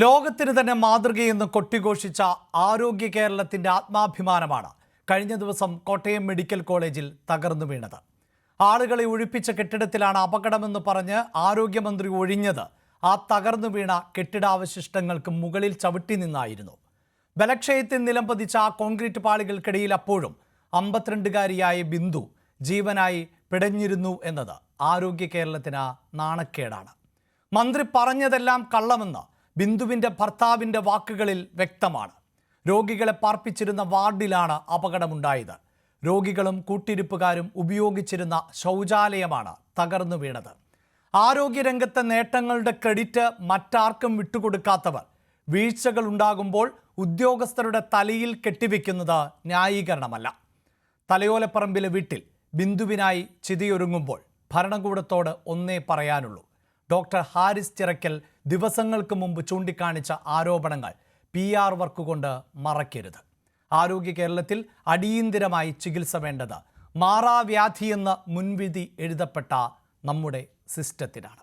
ലോകത്തിന് തന്നെ മാതൃകയെന്ന് കൊട്ടിഘോഷിച്ച ആരോഗ്യ കേരളത്തിന്റെ ആത്മാഭിമാനമാണ് കഴിഞ്ഞ ദിവസം കോട്ടയം മെഡിക്കൽ കോളേജിൽ തകർന്നു വീണത്. ആളുകളെ ഒഴിപ്പിച്ച കെട്ടിടത്തിലാണ് അപകടമെന്ന് പറഞ്ഞ് ആരോഗ്യമന്ത്രി ഒഴിഞ്ഞത് ആ തകർന്നു വീണ കെട്ടിടാവശിഷ്ടങ്ങൾക്ക് മുകളിൽ ചവിട്ടി നിന്നായിരുന്നു. ബലക്ഷയത്തിൽ നിലംപതിച്ച ആ കോൺക്രീറ്റ് പാളികൾക്കിടയിൽ അപ്പോഴും 52-കാരിയായ ബിന്ദു ജീവനായി പിടഞ്ഞിരുന്നു എന്നത് ആരോഗ്യ കേരളത്തിന് നാണക്കേടാണ്. മന്ത്രി പറഞ്ഞതെല്ലാം കള്ളമെന്ന് ബിന്ദുവിൻ്റെ ഭർത്താവിൻ്റെ വാക്കുകളിൽ വ്യക്തമാണ്. രോഗികളെ പാർപ്പിച്ചിരുന്ന വാർഡിലാണ് അപകടമുണ്ടായത്. രോഗികളും കൂട്ടിരിപ്പുകാരും ഉപയോഗിച്ചിരുന്ന ശൗചാലയമാണ് തകർന്നു വീണത്. ആരോഗ്യരംഗത്തെ നേട്ടങ്ങളുടെ ക്രെഡിറ്റ് മറ്റാർക്കും വിട്ടുകൊടുക്കാത്തവർ വീഴ്ചകൾ ഉണ്ടാകുമ്പോൾ ഉദ്യോഗസ്ഥരുടെ തലയിൽ കെട്ടിവെക്കുന്നത് ന്യായീകരണമല്ല. തലയോലപ്പറമ്പിലെ വീട്ടിൽ ബിന്ദുവിനായി ചിതയൊരുങ്ങുമ്പോൾ ഭരണകൂടത്തോട് ഒന്നേ പറയാനുള്ളൂ: ഡോക്ടർ ഹാരിസ് ചിറക്കൽ ദിവസങ്ങൾക്ക് മുമ്പ് ചൂണ്ടിക്കാണിച്ച ആരോപണങ്ങൾ PR വർക്ക് കൊണ്ട് മറക്കരുത്. ആരോഗ്യ കേരളത്തിൽ അടിയന്തിരമായി ചികിത്സ വേണ്ടത് മാറാവ്യാധിയെന്ന് മുൻവിധി എഴുതപ്പെട്ട നമ്മുടെ സിസ്റ്റത്തിനാണ്.